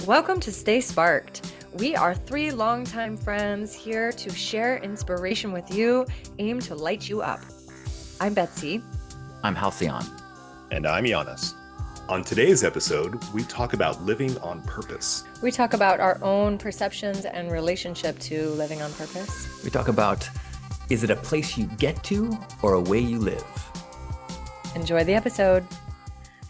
Welcome to Stay Sparked. We are three longtime friends here to share inspiration with you, aim to light you up. I'm Betsy. I'm Halcyon. And I'm JANUS. On today's episode, we talk about living on purpose. We talk about our own perceptions and relationship to living on purpose. We talk about, is it a place you get to or a way you live? Enjoy the episode.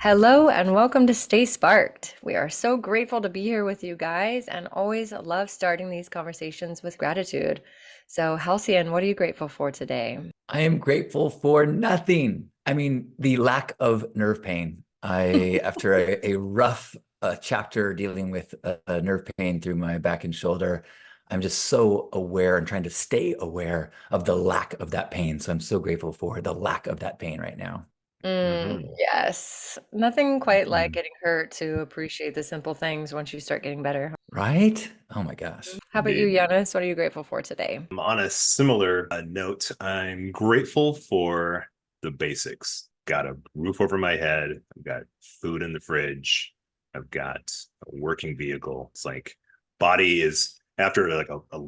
Hello and welcome to Stay Sparked. We are so grateful to be here with you guys and always love starting these conversations with gratitude. So Halcyon, what are you grateful for today? I am grateful for nothing. I mean, the lack of nerve pain. After a rough chapter dealing with nerve pain through my back and shoulder, I'm just so aware and trying to stay aware of the lack of that pain. So I'm so grateful for the lack of that pain right now. Yes. Nothing quite like getting hurt to appreciate the simple things once you start getting better. Right? Oh my gosh. How about you, Janus? What are you grateful for today? On a similar note, I'm grateful for the basics. Got a roof over my head. I've got food in the fridge. I've got a working vehicle. It's like body is after like a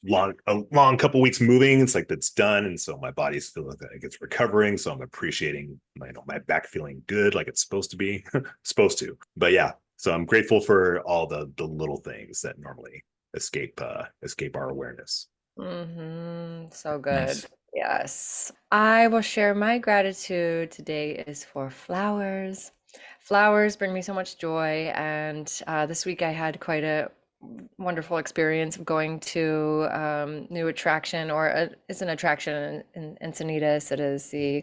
long couple weeks moving, it's like that's done, and so my body's feeling like it's recovering, so I'm appreciating my back feeling good, like it's supposed to be. But yeah, so I'm grateful for all the little things that normally escape our awareness. So good. Nice. Yes. I will share my gratitude today is for flowers. Flowers bring me so much joy, and this week I had quite a wonderful experience of going to new attraction, or it's an attraction in Encinitas. It is the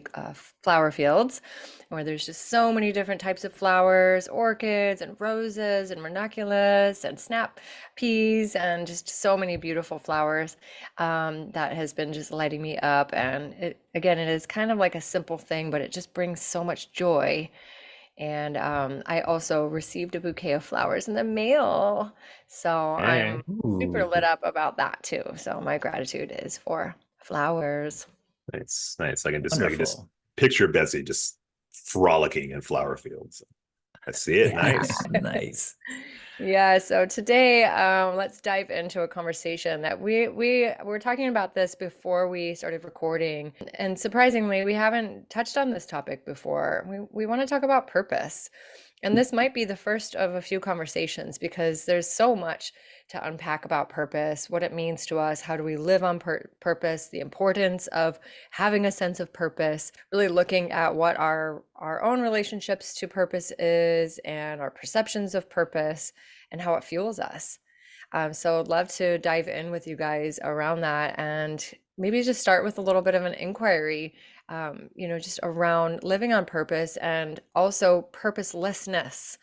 flower fields, where there's just so many different types of flowers, orchids and roses and ranunculus and snap peas, and just so many beautiful flowers that has been just lighting me up. And it is kind of like a simple thing, but it just brings so much joy. And I also received a bouquet of flowers in the mail. So I'm super lit up about that too. So my gratitude is for flowers. Nice. I can just Wonderful. picture Betsy just frolicking in flower fields. I see it. Nice. Nice. Yeah, so today let's dive into a conversation that we were talking about this before we started recording. And surprisingly, we haven't touched on this topic before. We want to talk about purpose. And this might be the first of a few conversations because there's so much to unpack about purpose, what it means to us, how do we live on purpose, the importance of having a sense of purpose, really looking at what our own relationships to purpose is and our perceptions of purpose and how it fuels us. So I'd love to dive in with you guys around that and maybe just start with a little bit of an inquiry, just around living on purpose and also purposelessness.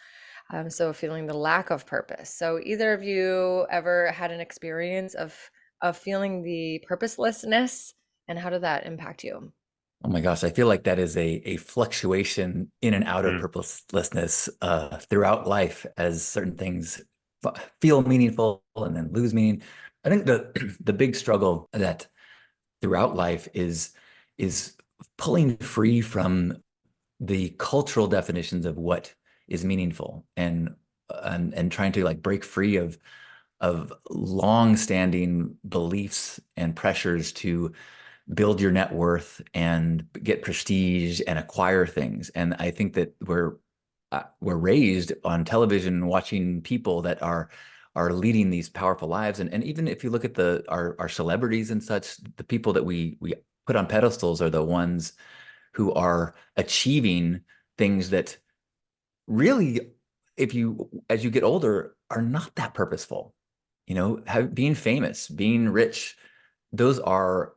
So feeling the lack of purpose. So either of you ever had an experience of feeling the purposelessness, and how did that impact you? Oh my gosh, I feel like that is a fluctuation in and out of purposelessness throughout life as certain things feel meaningful and then lose meaning. I think the big struggle that throughout life is pulling free from the cultural definitions of what is meaningful and trying to like break free of long-standing beliefs and pressures to build your net worth and get prestige and acquire things. And I think that we're raised on television watching people that are leading these powerful lives. And even if you look at our celebrities and such, the people that we put on pedestals are the ones who are achieving things that really, as you get older, are not that purposeful. Being famous, being rich, those are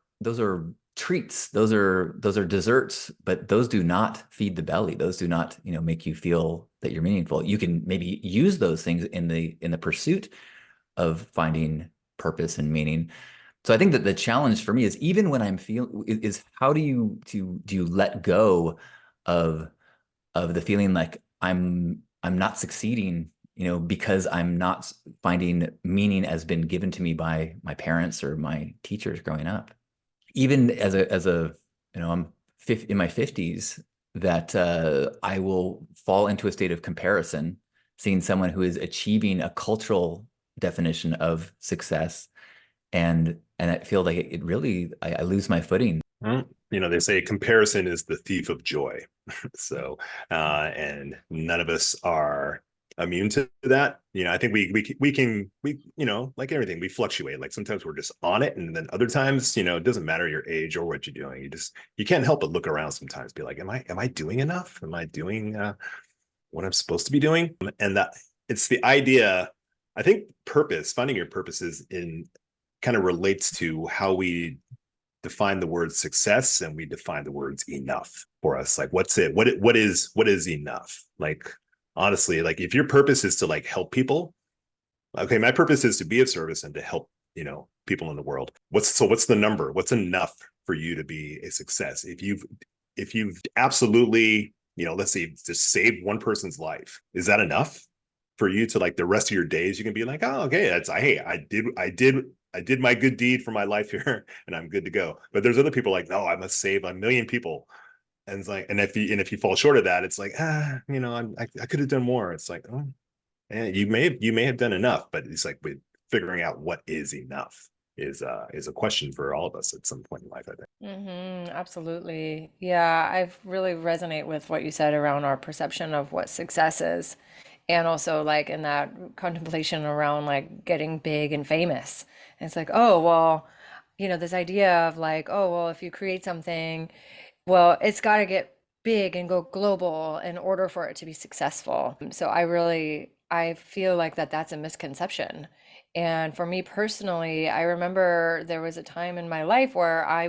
treats, those are desserts, but those do not feed the belly. Those do not make you feel that you're meaningful. You can maybe use those things in the pursuit of finding purpose and meaning. So I think that the challenge for me is, even when I'm is how do you let go of the feeling like I'm not succeeding, because I'm not finding meaning as been given to me by my parents or my teachers growing up. Even as a I'm in my 50s, that I will fall into a state of comparison seeing someone who is achieving a cultural definition of success, and I feel like it really, I lose my footing. You know, they say comparison is the thief of joy. So, and none of us are immune to that. You know, I think we you know, like everything, we fluctuate. Like sometimes we're just on it, and then other times, you know, it doesn't matter your age or what you're doing. You can't help but look around sometimes, be like, am I doing enough? Am I doing what I'm supposed to be doing? And that it's the idea. I think finding your purpose is in kind of relates to how we define the word success, and we define the words enough for us. Like, what's it? What is enough? Like, honestly, like if your purpose is to like help people, okay, my purpose is to be of service and to help, you know, people in the world. What's the number? What's enough for you to be a success? If you've absolutely, you know, let's say just saved one person's life, is that enough for you to like the rest of your days? You can be like, oh, okay, hey, I did my good deed for my life here, and I'm good to go. But there's other people like, no, I must save 1,000,000 people, and it's like, and if you fall short of that, it's like, you know, I could have done more. It's like, oh, and you may have done enough, but it's like with figuring out what is enough is a question for all of us at some point in life, I think. Absolutely. Yeah, I really resonate with what you said around our perception of what success is. And also like in that contemplation around like getting big and famous. And it's like, oh, well, this idea of like, oh, well, if you create something, well, it's got to get big and go global in order for it to be successful. So I feel like that's a misconception. And for me personally, I remember there was a time in my life where I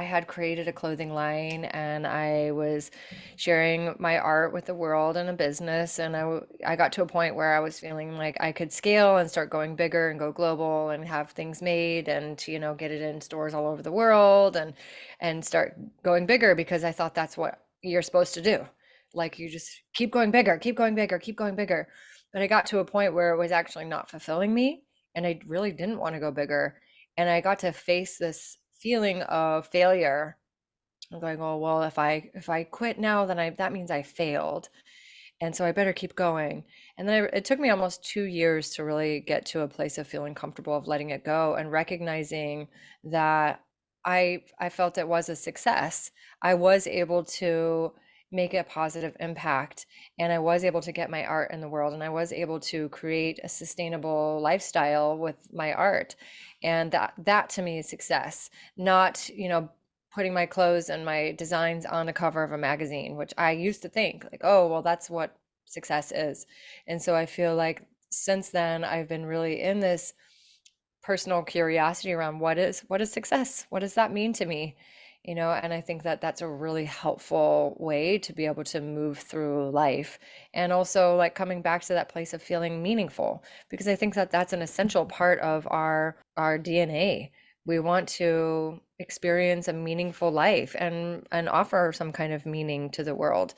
had created a clothing line and I was sharing my art with the world in a business. And I got to a point where I was feeling like I could scale and start going bigger and go global and have things made and, get it in stores all over the world and start going bigger because I thought that's what you're supposed to do. Like you just keep going bigger, keep going bigger, keep going bigger. But I got to a point where it was actually not fulfilling me and I really didn't want to go bigger. And I got to face this feeling of failure. I'm going, oh, well, if I quit now, then that means I failed. And so I better keep going. And then it took me almost 2 years to really get to a place of feeling comfortable of letting it go and recognizing that I felt it was a success. I was able to make a positive impact and I was able to get my art in the world and I was able to create a sustainable lifestyle with my art. And that to me is success, not, putting my clothes and my designs on the cover of a magazine, which I used to think like, oh, well, that's what success is. And so I feel like since then I've been really in this personal curiosity around what is success? What does that mean to me? And I think that's a really helpful way to be able to move through life. And also like coming back to that place of feeling meaningful, because I think that's an essential part of our DNA. We want to experience a meaningful life and offer some kind of meaning to the world.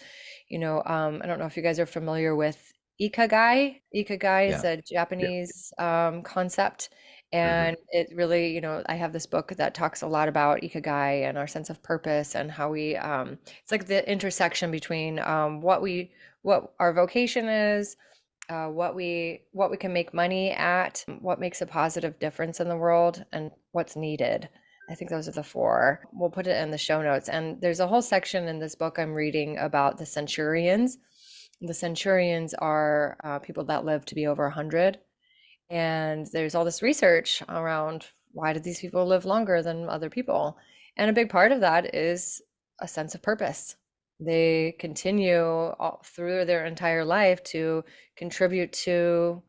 I don't know if you guys are familiar with IKIGAI. IKIGAI is Yeah. a Japanese concept. And it really, I have this book that talks a lot about ikigai and our sense of purpose and how we, it's like the intersection between what our vocation is, what we can make money at, what makes a positive difference in the world, and what's needed. I think those are the four. We'll put it in the show notes. And there's a whole section in this book I'm reading about the centurions. The centurions are people that live to be over 100. And there's all this research around why do these people live longer than other people? And a big part of that is a sense of purpose. They continue all through their entire life to contribute to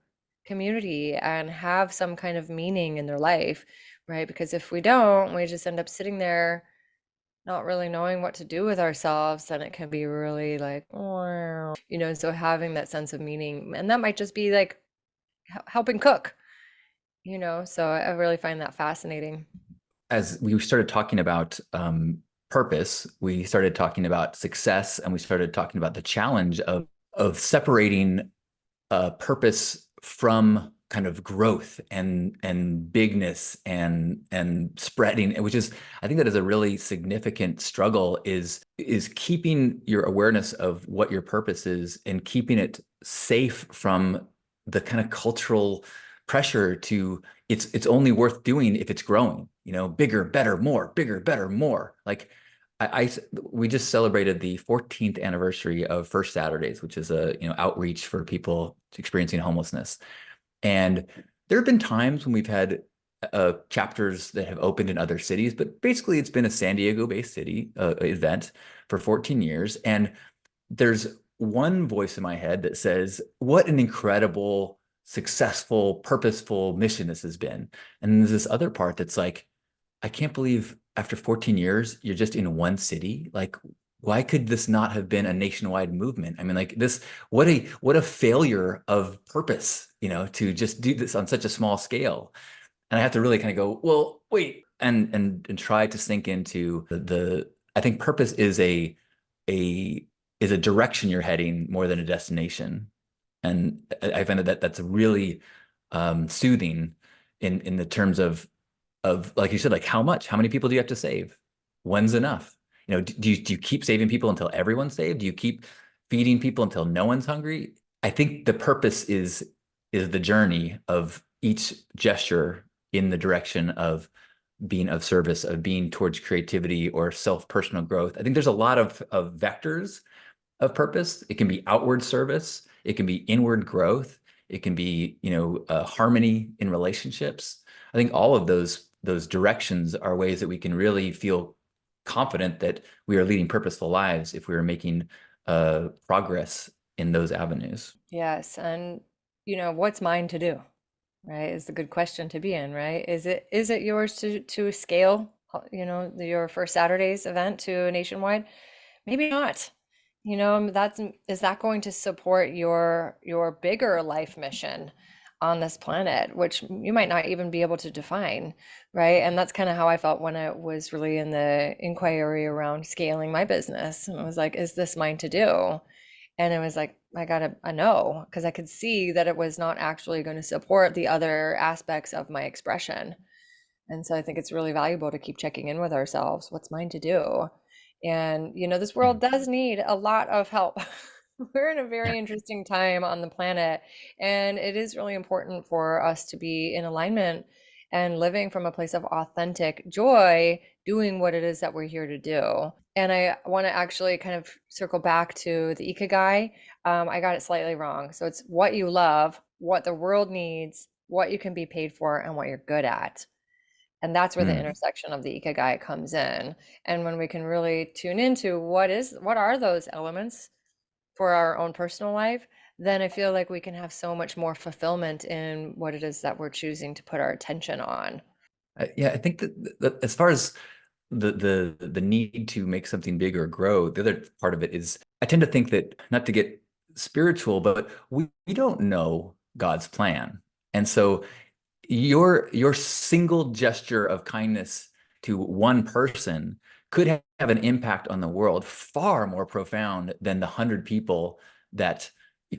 community and have some kind of meaning in their life, right? Because if we don't, we just end up sitting there not really knowing what to do with ourselves, then it can be really like, so having that sense of meaning, and that might just be like helping cook, so I really find that fascinating. As we started talking about purpose, we started talking about success, and we started talking about the challenge of separating purpose from kind of growth and bigness and spreading, which is, I think that is a really significant struggle, is keeping your awareness of what your purpose is and keeping it safe from the kind of cultural pressure to it's only worth doing if it's growing, bigger, better, more, bigger, better, more. Like we just celebrated the 14th anniversary of First Saturdays, which is a outreach for people experiencing homelessness. And there have been times when we've had chapters that have opened in other cities, but basically it's been a San Diego-based city event for 14 years. And there's one voice in my head that says, what an incredible, successful, purposeful mission this has been. And there's this other part that's like, I can't believe after 14 years, you're just in one city. Like, why could this not have been a nationwide movement? I mean, like this, what a failure of purpose, to just do this on such a small scale. And I have to really kind of go, well, wait, and try to sink into I think purpose is a direction you're heading more than a destination. And I find that that's really soothing in the terms of like you said, like how many people do you have to save? When's enough? Do you keep saving people until everyone's saved? Do you keep feeding people until no one's hungry? I think the purpose is the journey of each gesture in the direction of being of service, of being towards creativity or self-personal growth. I think there's a lot of vectors of purpose. It can be outward service. It can be inward growth. It can be, harmony in relationships. I think all of those directions are ways that we can really feel confident that we are leading purposeful lives if we are making progress in those avenues. Yes. And, what's mine to do, right? Is the good question to be in, right? Is it yours to scale, your First Saturdays event to nationwide? Maybe not. Is that going to support your bigger life mission on this planet, which you might not even be able to define, right? And that's kind of how I felt when I was really in the inquiry around scaling my business. And I was like, is this mine to do? And it was like, I got a no, because I could see that it was not actually going to support the other aspects of my expression. And so I think it's really valuable to keep checking in with ourselves. What's mine to do? And, this world does need a lot of help. We're in a very interesting time on the planet, and it is really important for us to be in alignment and living from a place of authentic joy, doing what it is that we're here to do. And I want to actually kind of circle back to the IKIGAI. I got it slightly wrong. So it's what you love, what the world needs, what you can be paid for, and what you're good at. And that's where the intersection of the Ikigai comes in. And when we can really tune into what are those elements for our own personal life, then I feel like we can have so much more fulfillment in what it is that we're choosing to put our attention on. Yeah, I think that as far as the need to make something big or grow, the other part of it is I tend to think that, not to get spiritual, but we don't know God's plan. And so your single gesture of kindness to one person could have an impact on the world far more profound than the 100 people that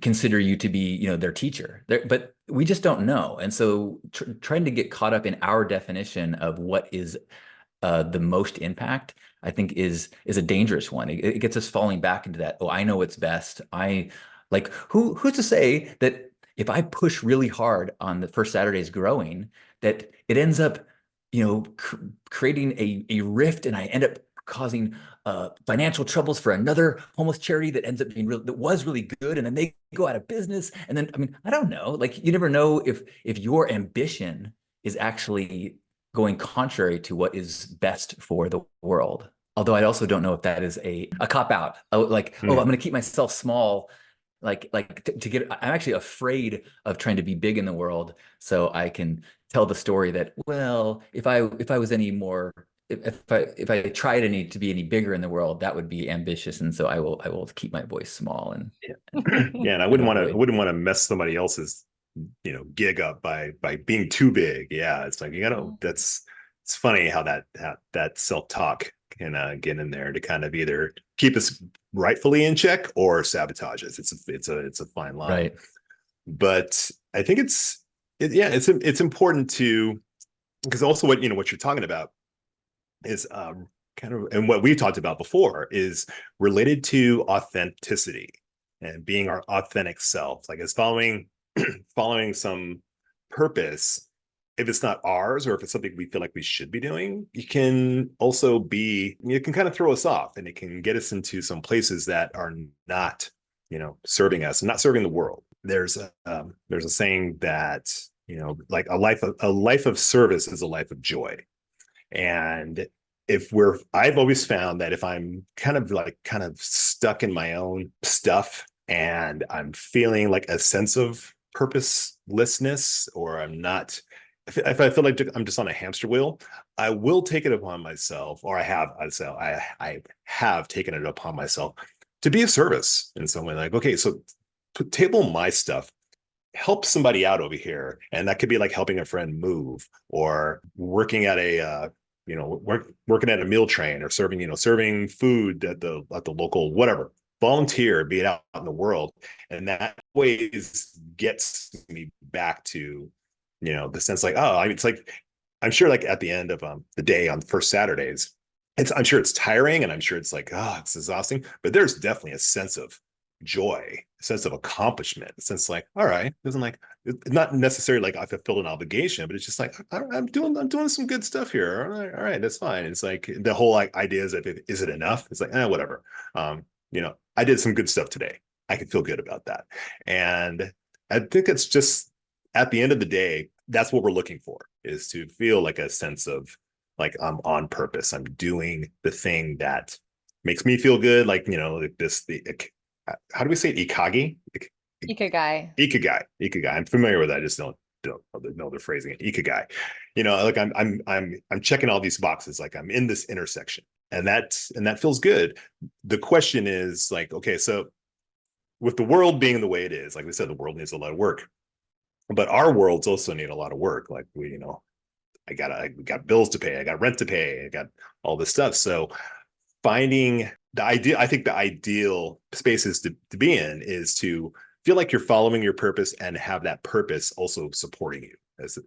consider you to be, their teacher. But we just don't know. And so trying to get caught up in our definition of what is the most impact, I think is a dangerous one. It gets us falling back into that, I know what's best. Who's to say that if I push really hard on the First Saturdays growing, that it ends up, creating a rift, and I end up causing financial troubles for another homeless charity that ends up being that was really good, and then they go out of business. And then, I mean, I don't know. Like, you never know if your ambition is actually going contrary to what is best for the world. Although I also don't know if that is a cop out. I'm going to keep myself small. To get, I'm actually afraid of trying to be big in the world, so I can tell the story that, well, if I was any more, if I tried to be any bigger in the world, that would be ambitious, and so I will keep my voice small. And yeah, and I wouldn't want to mess somebody else's gig up by being too big. Yeah, it's like it's funny how that self-talk can get in there to kind of either keep us rightfully in check or sabotage us. It's a fine line. Right. But I think it's Yeah, it's important to, because also what what you're talking about is kind of, and what we talked about before is related to authenticity and being our authentic self. Like, it's following following some purpose. If it's not ours, or if it's something we feel like we should be doing, it can kind of throw us off, and it can get us into some places that are not, serving us and not serving the world. There's a saying that, like, a life of service is a life of joy. And I've always found that if I'm kind of stuck in my own stuff, and I'm feeling like a sense of purposelessness, or if I feel like I'm just on a hamster wheel, I will take it upon myself, or I have taken it upon myself to be of service in some way. Like, okay, so table my stuff, help somebody out over here. And that could be like helping a friend move, or working at working at a meal train, or serving food at the local whatever. Volunteer, be it out in the world. And that always gets me back to, the sense, like, oh, it's like, I'm sure, like, at the end of the day on first Saturdays, I'm sure it's tiring, and I'm sure it's like, oh, it's exhausting, but there's definitely a sense of joy, a sense of accomplishment, a sense like, all right, isn't like, it's not necessarily like I fulfilled an obligation, but it's just like, I'm doing some good stuff here. All right, that's fine. It's like the whole like idea is, is it enough? It's like, whatever. I did some good stuff today. I can feel good about that. And I think it's just, at the end of the day, that's what we're looking for, is to feel like a sense of, like, I'm on purpose. I'm doing the thing that makes me feel good. Like, how do we say it? Ikagi? Ikigai. Ikigai. I'm familiar with that. I just don't know the phrasing. Ikigai. Like, I'm checking all these boxes. Like, I'm in this intersection, and that feels good. The question is, like, okay, so with the world being the way it is, like we said, the world needs a lot of work, but our worlds also need a lot of work. Like, I got bills to pay. I got rent to pay. I got all this stuff. So finding I think the ideal spaces to be in is to feel like you're following your purpose, and have that purpose also supporting you, as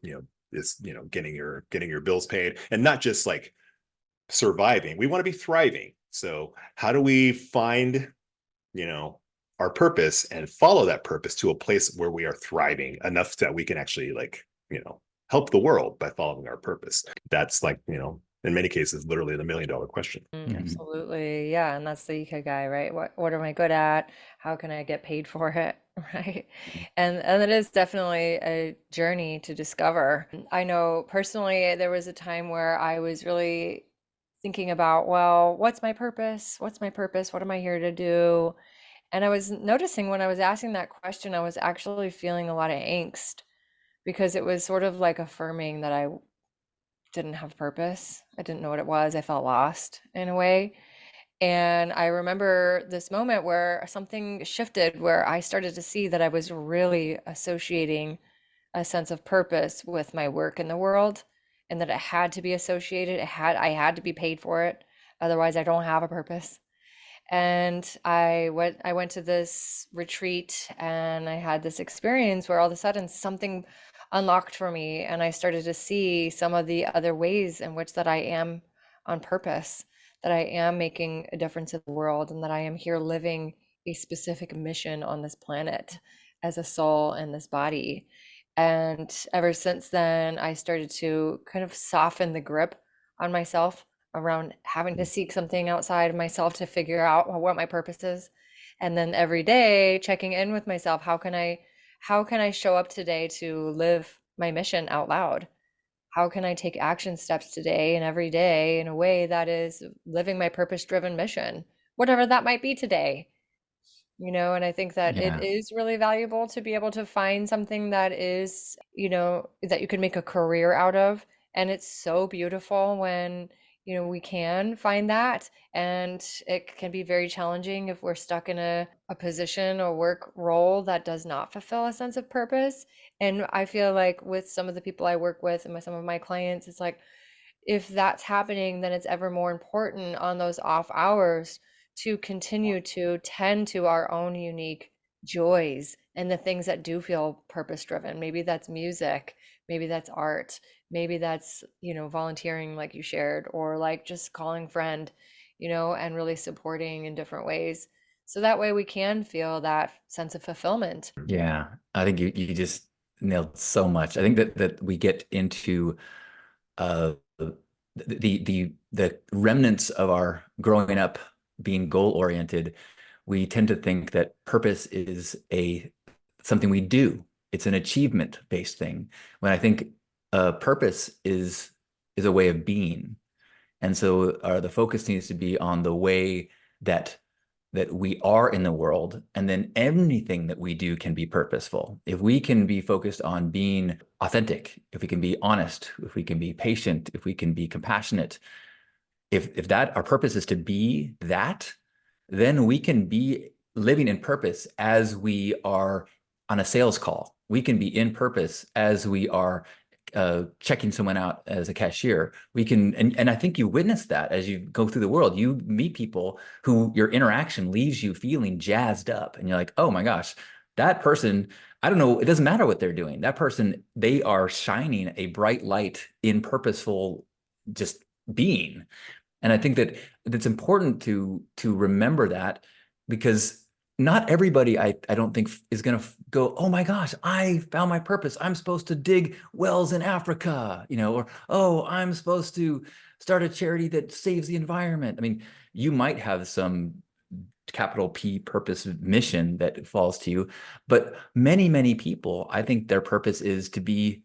getting your bills paid, and not just like surviving. We want to be thriving. So how do we find, our purpose, and follow that purpose to a place where we are thriving enough that we can actually, like, help the world by following our purpose? That's, like, in many cases, literally the $1 million question. Absolutely. Yeah. And that's the ikigai, right? What am I good at? How can I get paid for it? Right. And it is definitely a journey to discover. I know personally there was a time where I was really thinking about, well, what's my purpose? What's my purpose? What am I here to do? And I was noticing when I was asking that question, I was actually feeling a lot of angst, because it was sort of like affirming that I didn't have purpose. I didn't know what it was. I felt lost in a way. And I remember this moment where something shifted, where I started to see that I was really associating a sense of purpose with my work in the world, and that it had to be associated. I had to be paid for it. Otherwise, I don't have a purpose. And I went to this retreat, and I had this experience where all of a sudden something unlocked for me, and I started to see some of the other ways in which that I am on purpose, that I am making a difference in the world, and that I am here living a specific mission on this planet as a soul in this body. And ever since then, I started to kind of soften the grip on myself around having to seek something outside of myself to figure out what my purpose is. And then every day checking in with myself, how can I show up today to live my mission out loud? How can I take action steps today and every day in a way that is living my purpose-driven mission, whatever that might be today? And I think that it Yeah. is really valuable to be able to find something that is, that you can make a career out of. And it's so beautiful when, we can find that. And it can be very challenging if we're stuck in a position or work role that does not fulfill a sense of purpose. And I feel like with some of the people I work with and with some of my clients, it's like, if that's happening, then it's ever more important on those off hours to continue to tend to our own unique joys and the things that do feel purpose driven. Maybe that's music, maybe that's art, maybe that's, volunteering like you shared, or like just calling friend, and really supporting in different ways. So that way we can feel that sense of fulfillment. Yeah, I think you just nailed so much. I think that we get into uh the remnants of our growing up being goal oriented. We tend to think that purpose is something we do. It's an achievement based thing. When I think purpose is a way of being. And so the focus needs to be on the way that we are in the world, and then anything that we do can be purposeful. If we can be focused on being authentic, if we can be honest, if we can be patient, if we can be compassionate, if that our purpose is to be that, then we can be living in purpose as we are on a sales call. We can be in purpose as we are checking someone out as a cashier. We can, and I think you witness that as you go through the world. You meet people who your interaction leaves you feeling jazzed up, and you're like, oh my gosh, that person, I don't know, it doesn't matter what they're doing. That person, they are shining a bright light in purposeful just being. And I think that it's important to remember that, because not everybody, I don't think, is going to go, oh my gosh, I found my purpose. I'm supposed to dig wells in Africa, or, oh, I'm supposed to start a charity that saves the environment. I mean, you might have some capital P purpose mission that falls to you, but many, many people, I think their purpose is to be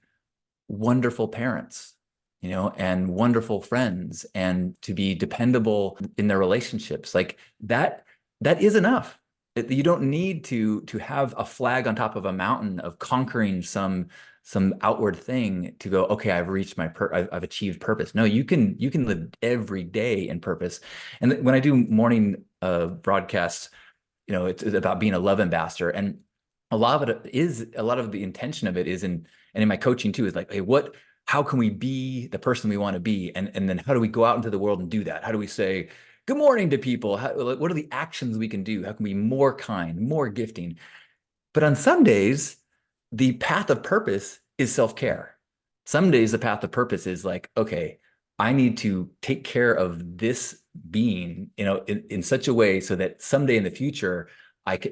wonderful parents, and wonderful friends, and to be dependable in their relationships. Like that is enough. You don't need to have a flag on top of a mountain of conquering some outward thing to go, okay, I've reached I've achieved purpose. No, you can live every day in purpose. And when I do morning broadcasts, it's about being a love ambassador, and a lot of the intention of it is and in my coaching too, is like, hey, how can we be the person we want to be? And then how do we go out into the world and do that? How do we say good morning to people? What are the actions we can do? How can we be more kind, more gifting? But on some days, the path of purpose is self-care. Some days the path of purpose is like, okay, I need to take care of this being, in such a way so that someday in the future,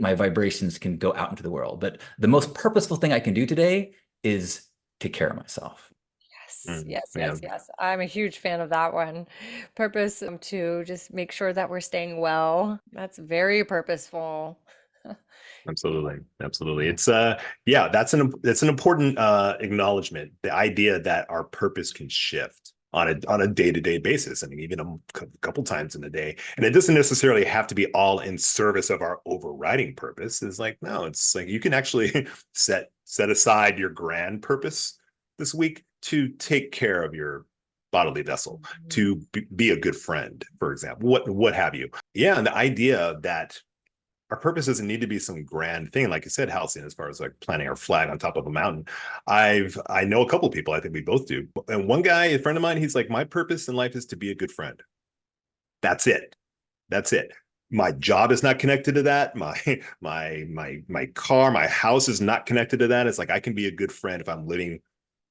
my vibrations can go out into the world. But the most purposeful thing I can do today is take care of myself. Yes, yes, Yeah, yes, yes. I'm a huge fan of that one. Purpose, to just make sure that we're staying well. That's very purposeful. absolutely. Absolutely. It's yeah, that's an important acknowledgement. The idea that our purpose can shift on a day-to-day basis. I mean, even a couple times in a day. And it doesn't necessarily have to be all in service of our overriding purpose. It's like, no, it's like you can actually set aside your grand purpose this week to take care of your bodily vessel, to be a good friend, for example, what have you. Yeah, and the idea that our purpose doesn't need to be some grand thing, like you said, Halcyon, as far as like planting our flag on top of a mountain. I know a couple of people, I think we both do. And one guy, a friend of mine, he's like, my purpose in life is to be a good friend. That's it. That's it. My job is not connected to that. My car, my house is not connected to that. It's like I can be a good friend if I'm living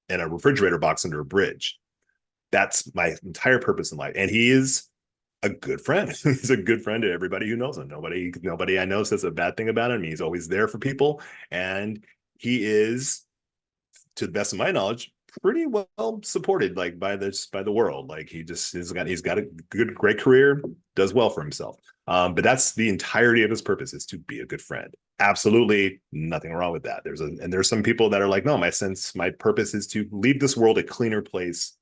in a refrigerator box under a bridge. That's my entire purpose in life. And he is a good friend. He's a good friend to everybody who knows him. Nobody I know says a bad thing about him. He's always there for people. And he is, to the best of my knowledge, pretty well supported like by the world. Like he's got a great career, does well for himself. But that's the entirety of his purpose, is to be a good friend. Absolutely nothing wrong with that. There's some people that are like, no, my purpose is to leave this world a cleaner place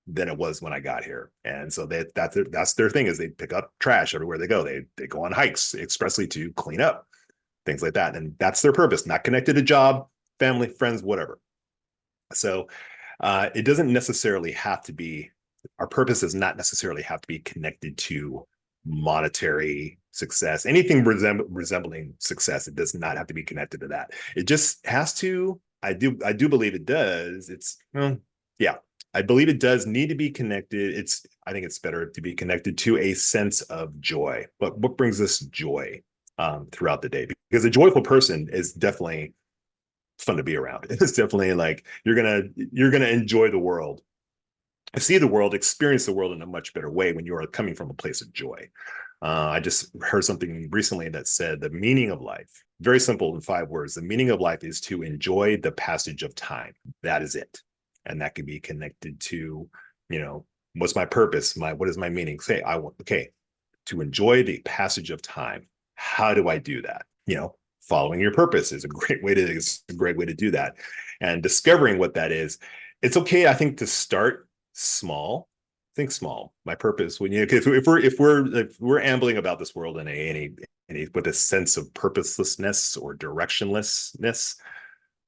than it was when I got here. And so that's their thing, is they pick up trash everywhere they go. They go on hikes expressly to clean up things like that. And that's their purpose, not connected to job, family, friends, whatever. So it doesn't necessarily have to be, our purpose does not necessarily have to be connected to monetary success, anything resembling success. It does not have to be connected to that. It just has to, I do believe it does. Yeah, I believe it does need to be connected. I think it's better to be connected to a sense of joy. But what brings us joy? throughout the day, because a joyful person is definitely fun to be around. It's definitely like you're gonna enjoy the world, see the world, experience the world in a much better way when you are coming from a place of joy. I just heard something recently that said the meaning of life, very simple in 5 words, the meaning of life is to enjoy the passage of time. That is it. And that can be connected to, what's my purpose? What is my meaning? Say, okay, to enjoy the passage of time. How do I do that? Following your purpose is a great way to do that. And discovering what that is, it's okay, I think, to start small. Think small. My purpose, if we're ambling about this world in a with a sense of purposelessness or directionlessness.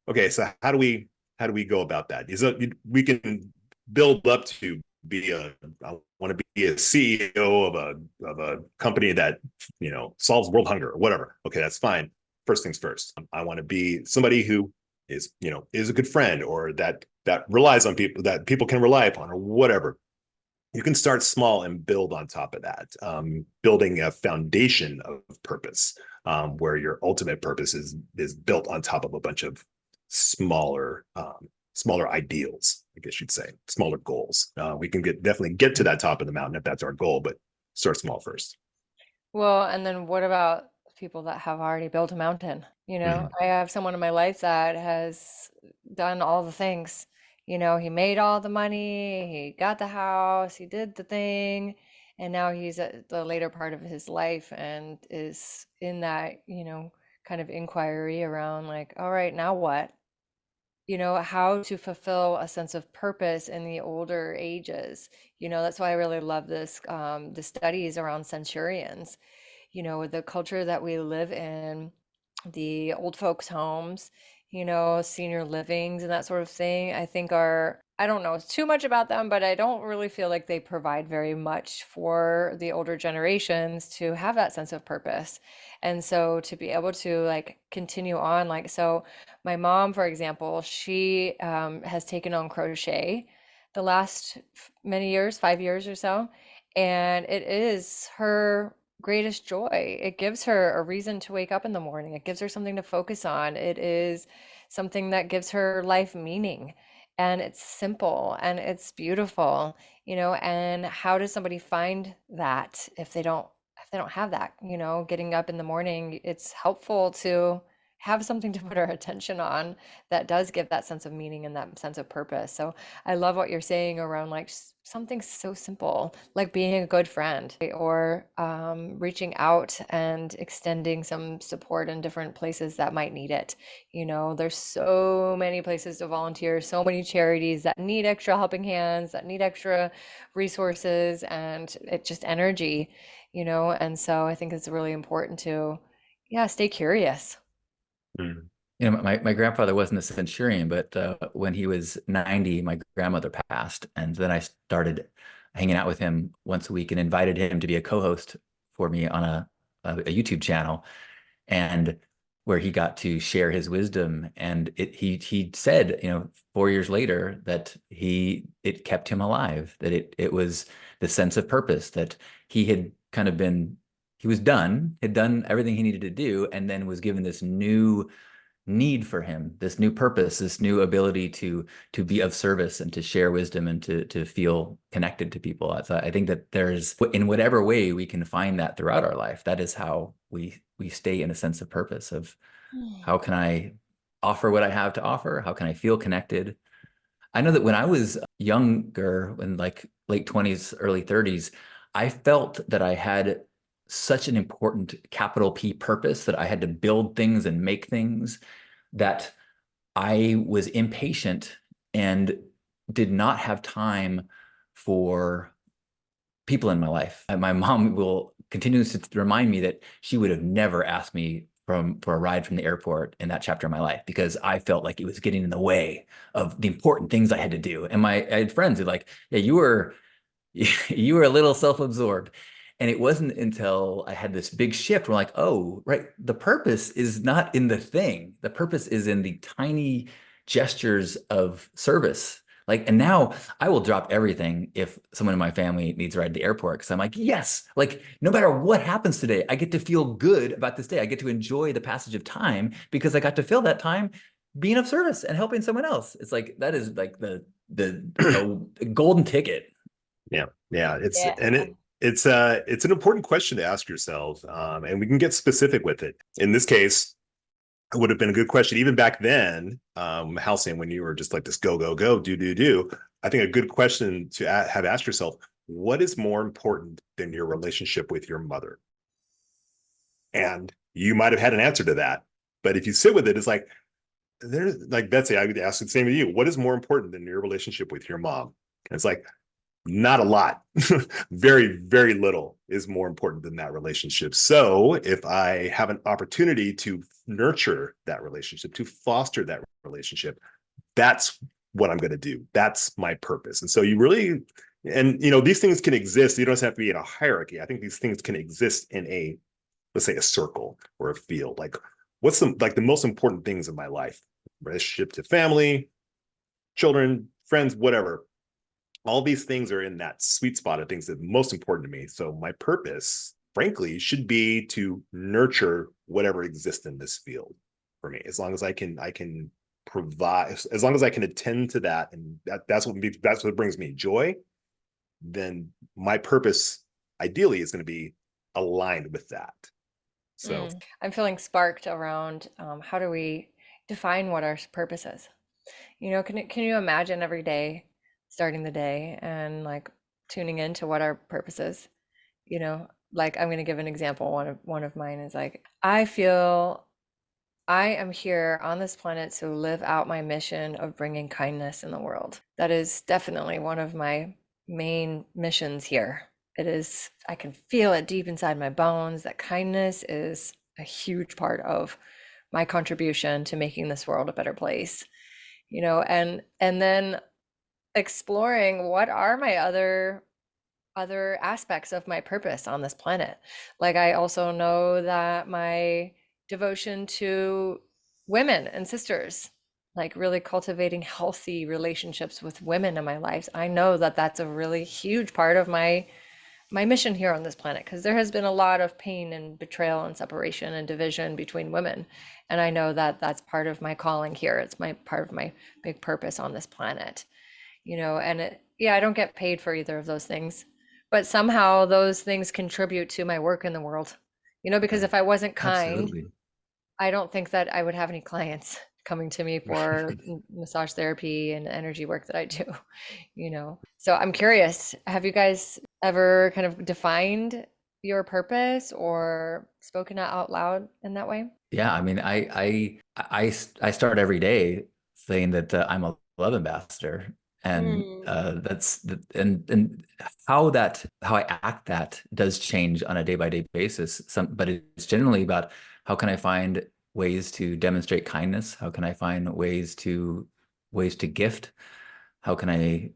Okay, so how do we go about that? We can build up to I want to be a CEO of a company that solves world hunger or whatever. Okay, that's fine. First things first. I want to be somebody who is a good friend, or that relies on people, that people can rely upon, or whatever. You can start small and build on top of that, building a foundation of purpose, where your ultimate purpose is built on top of a bunch of smaller ideals, I guess you'd say, smaller goals. We can definitely get to that top of the mountain if that's our goal, but start small first. Well, and then what about people that have already built a mountain? Mhm. I have someone in my life that has done all the things. He made all the money, he got the house, he did the thing, and now he's at the later part of his life and is in that, kind of inquiry around like, all right, now what? How to fulfill a sense of purpose in the older ages. That's why I really love the studies around centurions. The culture that we live in, the old folks' homes, senior livings and that sort of thing, I think I don't know too much about them, but I don't really feel like they provide very much for the older generations to have that sense of purpose. And so to be able to like continue on, like, so my mom, for example, she has taken on crochet the last many years, 5 years or so, and it is her greatest joy. It gives her a reason to wake up in the morning. It gives her something to focus on. It is something that gives her life meaning. And it's simple and it's beautiful, and how does somebody find that if they don't have that, getting up in the morning, it's helpful to have something to put our attention on that does give that sense of meaning and that sense of purpose. So I love what you're saying around like something so simple, like being a good friend or reaching out and extending some support in different places that might need it. There's so many places to volunteer, so many charities that need extra helping hands, that need extra resources, and it's just energy, and so I think it's really important to, yeah, stay curious. Mm. My grandfather wasn't a centurion, but when he was 90, my grandmother passed. And then I started hanging out with him once a week and invited him to be a co-host for me on a YouTube channel, and where he got to share his wisdom. And he said, 4 years later, that it kept him alive, that it was the sense of purpose, that he had kind of had done everything he needed to do, and then was given this new need for him, this new purpose, this new ability to be of service and to share wisdom and to feel connected to people. So I think that there's, in whatever way we can find that throughout our life, that is how we stay in a sense of purpose of how can I offer what I have to offer? How can I feel connected? I know that when I was younger, in like late 20s, early 30s, I felt that I had such an important capital P purpose, that I had to build things and make things, that I was impatient and did not have time for people in my life. And my mom will continue to remind me that she would have never asked me for a ride from the airport in that chapter of my life, because I felt like it was getting in the way of the important things I had to do. And I had friends who like, yeah, you were a little self-absorbed. And it wasn't until I had this big shift where like, oh, right, the purpose is not in the thing. The purpose is in the tiny gestures of service Like, and now I will drop everything if someone in my family needs a ride to the airport, because I'm like, yes, like no matter what happens today, I get to feel good about this day. I get to enjoy the passage of time because I got to fill that time being of service and helping someone else. It's like, that is like the golden ticket. Yeah. Yeah. Yeah. It's an important question to ask yourself. And we can get specific with it. In this case, it would have been a good question even back then, Halcyon, when you were just like this go, go, go, do, do, do. I think a good question to have asked yourself, what is more important than your relationship with your mother? And you might have had an answer to that. But if you sit with it, it's like, there's like Betsy, I would ask the same to you. What is more important than your relationship with your mom? And it's like, not a lot. Very, very little is more important than that relationship. So if I have an opportunity to nurture that relationship, to foster that relationship, that's what I'm going to do. That's my purpose. And so you really, and these things can exist. You don't have to be in a hierarchy. I think these things can exist in a, let's say, a circle or a field. Like, what's the most important things in my life? Relationship to family, children, friends, whatever. All these things are in that sweet spot of things that are most important to me. So my purpose, frankly, should be to nurture whatever exists in this field for me. As long as I can provide, as long as I can attend to that, and that's what brings me joy, then my purpose ideally is going to be aligned with that. So I'm feeling sparked around how do we define what our purpose is? Can you imagine every day starting the day and like tuning into what our purpose is? Like I'm going to give an example. One of mine is like, I feel I am here on this planet to live out my mission of bringing kindness in the world. That is definitely one of my main missions here. It is, I can feel it deep inside my bones that kindness is a huge part of my contribution to making this world a better place. And then exploring what are my other aspects of my purpose on this planet. Like I also know that my devotion to women and sisters, like really cultivating healthy relationships with women in my life, I know that that's a really huge part of my mission here on this planet, because there has been a lot of pain and betrayal and separation and division between women, and I know that that's part of my calling here. It's my part of my big purpose on this planet. Yeah, I don't get paid for either of those things, but somehow those things contribute to my work in the world. Because if I wasn't kind, Absolutely. I don't think that I would have any clients coming to me for massage therapy and energy work that I do, So I'm curious, have you guys ever kind of defined your purpose or spoken it out loud in that way? Yeah, I mean, I start every day saying that I'm a love ambassador, and Mm. and how I act that does change on a day by day basis. But it's generally about how can I find ways to demonstrate kindness? How can I find ways to gift? How can I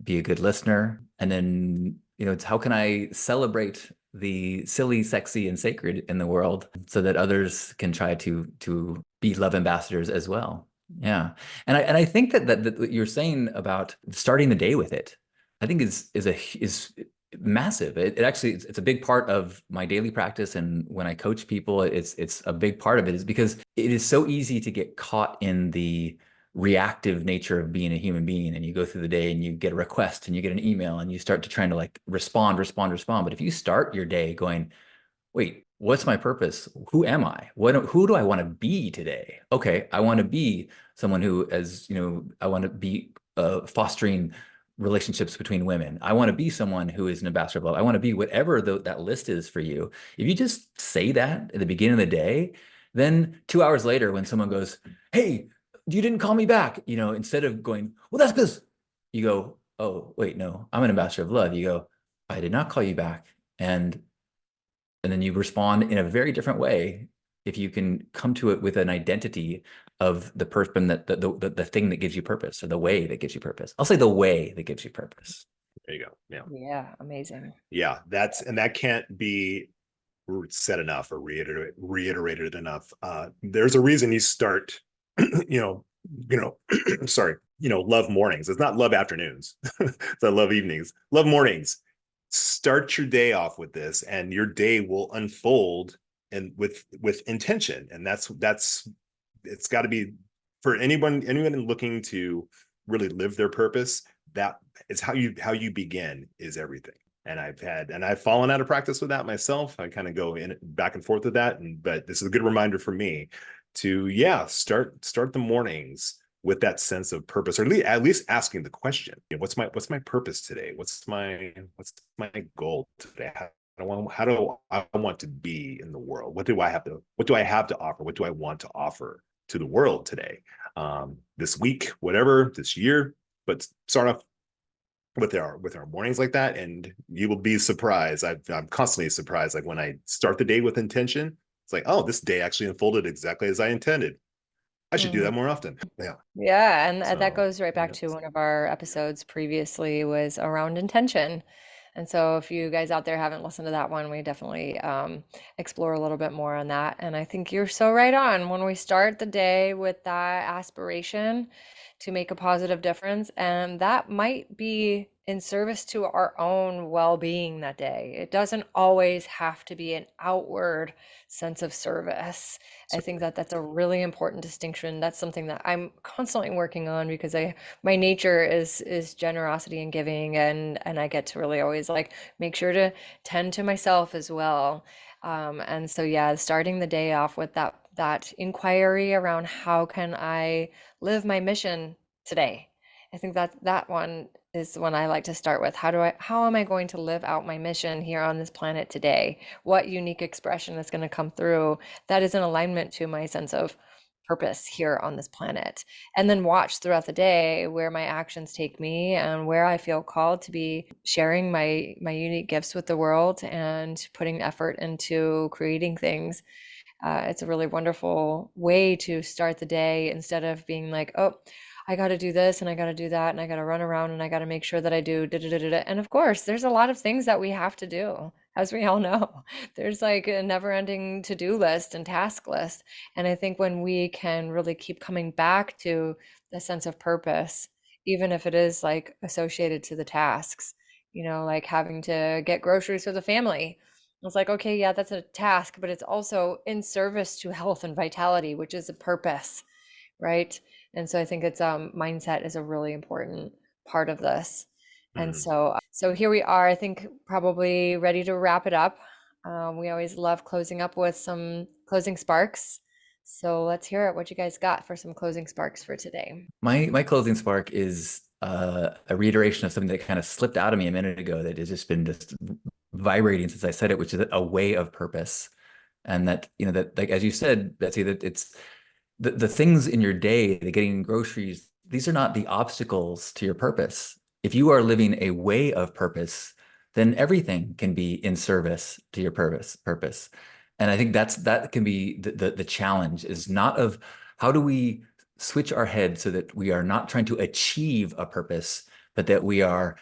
be a good listener? And then, it's how can I celebrate the silly, sexy, and sacred in the world so that others can try to be love ambassadors as well. Yeah. And I think that what you're saying about starting the day with it, I think is massive. It actually, it's a big part of my daily practice. And when I coach people, it's a big part of it, is because it is so easy to get caught in the reactive nature of being a human being, and you go through the day and you get a request and you get an email and you start to trying to like respond. But if you start your day going, wait, what's my purpose? Who am I? Who do I want to be today? Okay, I want to be someone who, I want to be fostering relationships between women. I want to be someone who is an ambassador of love. I want to be whatever that list is for you. If you just say that at the beginning of the day, then 2 hours later, when someone goes, hey, you didn't call me back, instead of going, well, that's because you go, oh, wait, no, I'm an ambassador of love. You go, I did not call you back. And then you respond in a very different way if you can come to it with an identity of the person, that the thing that gives you purpose, or the way that gives you purpose. I'll say the way that gives you purpose. there you go. Yeah. Yeah, amazing. Yeah. That can't be said enough or reiterated enough. There's a reason you start, sorry, love mornings. It's not love afternoons. It's I love evenings. Love mornings. Start your day off with this, and your day will unfold and with intention. And that's it's got to be for anyone looking to really live their purpose. That is how you begin is everything. And I've fallen out of practice with that myself. I kind of go in back and forth with that, but this is a good reminder for me to start the mornings with that sense of purpose, or at least asking the question, what's my purpose today? What's my goal today? How do I want to be in the world? What do I have to offer? What do I want to offer to the world today? This week, whatever, this year, but start off with our mornings like that, and you will be surprised. I'm constantly surprised. Like when I start the day with intention, it's like, oh, this day actually unfolded exactly as I intended. I should do that more often. Yeah. Yeah, and that So, goes right back to one of our episodes previously was around intention. And so if you guys out there haven't listened to that one, we definitely explore a little bit more on that. And I think you're so right on. When we start the day with that aspiration to make a positive difference, and that might be in service to our own well-being that day. It doesn't always have to be an outward sense of service. I think that that's a really important distinction. That's something that I'm constantly working on because my nature is generosity and giving, and I get to really always like make sure to tend to myself as well. And so yeah, starting the day off with that inquiry around how can I live my mission today? I think that one is the one I like to start with. How am I going to live out my mission here on this planet today? What unique expression is going to come through that is in alignment to my sense of purpose here on this planet? And then watch throughout the day where my actions take me and where I feel called to be sharing my unique gifts with the world and putting effort into creating things. It's a really wonderful way to start the day instead of being like, oh, I got to do this and I got to do that and I got to run around and I got to make sure that I do da, da, da, da, da. And of course, there's a lot of things that we have to do, as we all know. There's like a never-ending to-do list and task list. And I think when we can really keep coming back to the sense of purpose, even if it is like associated to the tasks, like having to get groceries for the family. It's like, okay, yeah, that's a task, but it's also in service to health and vitality, which is a purpose, right? And so I think it's mindset is a really important part of this. And so here we are, I think probably ready to wrap it up. We always love closing up with some closing sparks. So let's hear it. What you guys got for some closing sparks for today? My closing spark is a reiteration of something that kind of slipped out of me a minute ago that has just been just vibrating since I said it, which is a way of purpose. And that, that like, as you said, Betsy, that it's the things in your day, the getting groceries, these are not the obstacles to your purpose. If you are living a way of purpose, then everything can be in service to your purpose. And I think that can be the challenge, is not of how do we switch our head so that we are not trying to achieve a purpose, but that we are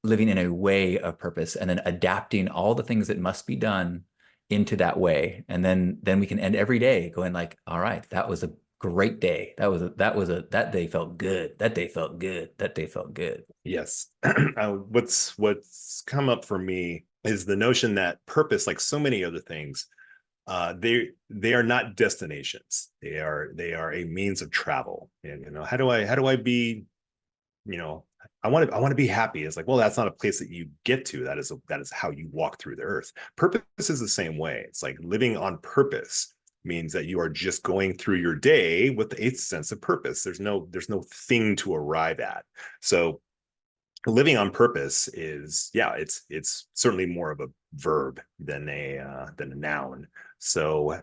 living in a way of purpose and then adapting all the things that must be done into that way. And then we can end every day going like, all right, that was a great day. That day felt good. That day felt good. That day felt good. Yes. What's come up for me is the notion that purpose, like so many other things, they are not destinations. They are a means of travel. And how do I be, I want to be happy. It's like, well, that's not a place that you get to. That is how you walk through the earth. Purpose is the same way. It's like living on purpose means that you are just going through your day with a sense of purpose. There's no thing to arrive at. So living on purpose is, it's certainly more of a verb than a noun. So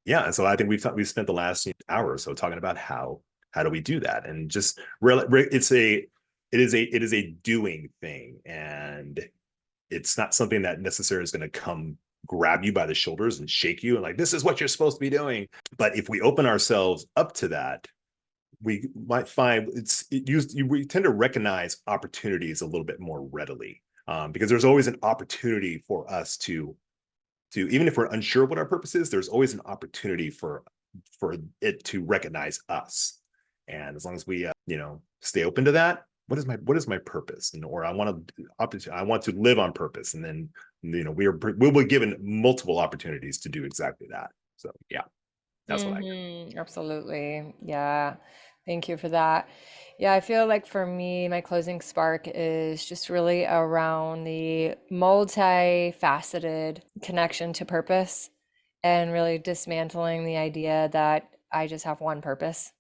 so I think we've spent the last hour or so talking about how do we do that, and just it is a doing thing, and it's not something that necessarily is going to come grab you by the shoulders and shake you and like, this is what you're supposed to be doing. But if we open ourselves up to that, we might find we tend to recognize opportunities a little bit more readily, because there's always an opportunity for us to even if we're unsure what our purpose is, there's always an opportunity for it to recognize us. And as long as we, stay open to that, what is my purpose? Or I want to live on purpose. And then, we'll be given multiple opportunities to do exactly that. So yeah, that's what I. Absolutely. Yeah. Thank you for that. Yeah, I feel like for me, my closing spark is just really around the multifaceted connection to purpose and really dismantling the idea that I just have one purpose.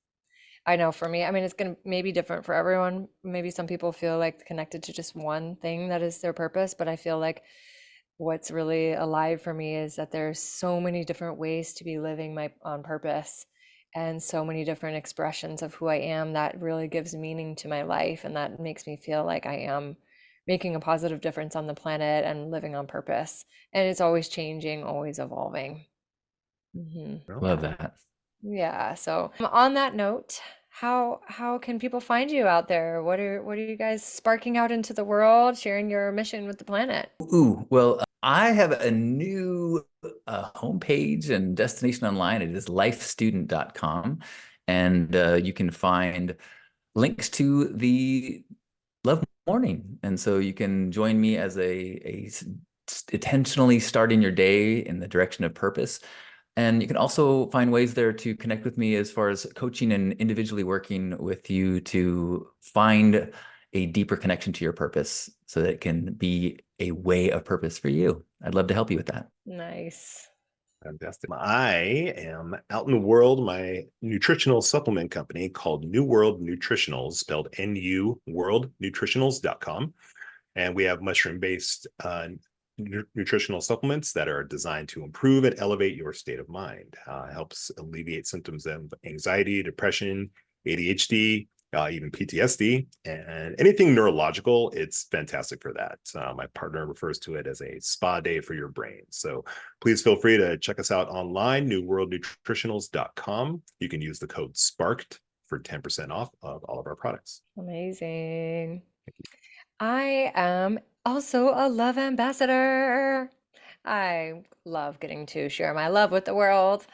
I know for me, I mean, it's going to maybe different for everyone. Maybe some people feel like connected to just one thing that is their purpose, but I feel like what's really alive for me is that there's so many different ways to be living my on purpose and so many different expressions of who I am that really gives meaning to my life and that makes me feel like I am making a positive difference on the planet and living on purpose. And it's always changing, always evolving. Love that. Yeah. So on that note, how can people find you out there? What are you guys sparking out into the world, sharing your mission with the planet? Ooh, well, I have a new homepage and destination online. It is lifestudent.com. And you can find links to the Love Morning. And so you can join me as intentionally starting your day in the direction of purpose. And you can also find ways there to connect with me as far as coaching and individually working with you to find a deeper connection to your purpose so that it can be a way of purpose for you. I'd love to help you with that. Nice. Fantastic. I am out in the world. My nutritional supplement company called NuWorld Nutritionals, spelled NuWorldNutritionals.com. And we have mushroom-based nutritional supplements that are designed to improve and elevate your state of mind. Helps alleviate symptoms of anxiety, depression, ADHD, even PTSD, and anything neurological. It's fantastic for that. My partner refers to it as a spa day for your brain. So please feel free to check us out online, newworldnutritionals.com. You can use the code SPARKED for 10% off of all of our products. Amazing. I am also a love ambassador. I love getting to share my love with the world,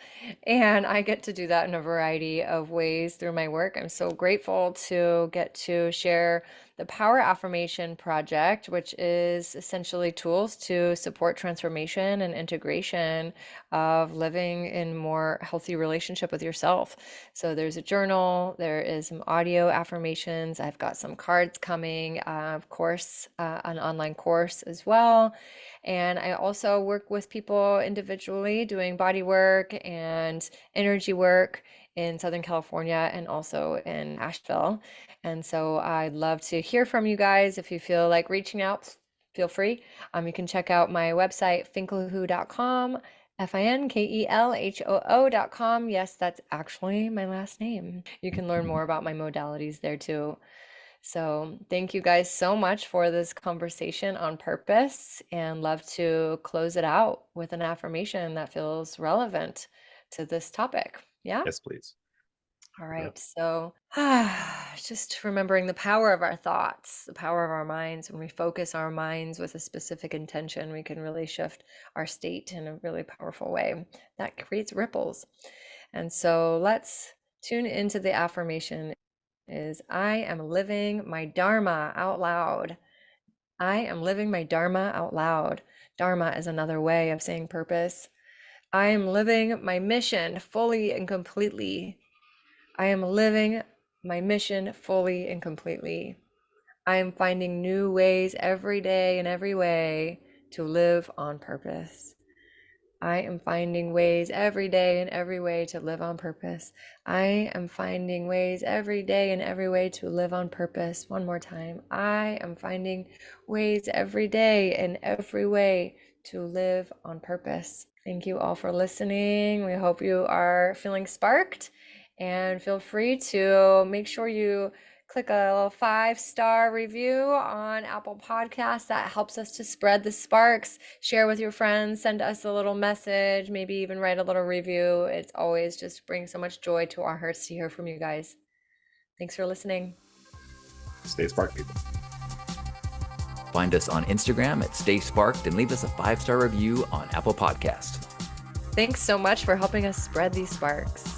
and I get to do that in a variety of ways through my work. I'm so grateful to get to share the Power Affirmation Project, which is essentially tools to support transformation and integration of living in more healthy relationship with yourself. So there's a journal, there is some audio affirmations, I've got some cards coming, of course, an online course as well. And I also work with people individually doing body work and energy work in Southern California and also in Asheville. And so I'd love to hear from you guys. If you feel like reaching out, feel free. You can check out my website, finklehoo.com, FINKELHOO.com. Yes, that's actually my last name. You can learn more about my modalities there too. So thank you guys so much for this conversation on purpose, and love to close it out with an affirmation that feels relevant to this topic. Yeah? Yes, please. All right. So just remembering the power of our thoughts, the power of our minds. When we focus our minds with a specific intention, we can really shift our state in a really powerful way that creates ripples. And so let's tune into the affirmation. Is I am living my Dharma out loud. I am living my Dharma out loud. Dharma is another way of saying purpose. I am living my mission fully and completely. I am living my mission fully and completely. I am finding new ways every day in every way to live on purpose. I am finding ways every day in every way to live on purpose. I am finding ways every day in every way to live on purpose. One more time. I am finding ways every day in every way to live on purpose. Thank you all for listening. We hope you are feeling sparked, and feel free to make sure you click a little 5-star review on Apple Podcasts. That helps us to spread the sparks. Share with your friends, send us a little message, maybe even write a little review. It's always just brings so much joy to our hearts to hear from you guys. Thanks for listening. Stay sparked, people. Find us on Instagram at Stay Sparked and leave us a 5-star review on Apple Podcasts. Thanks so much for helping us spread these sparks.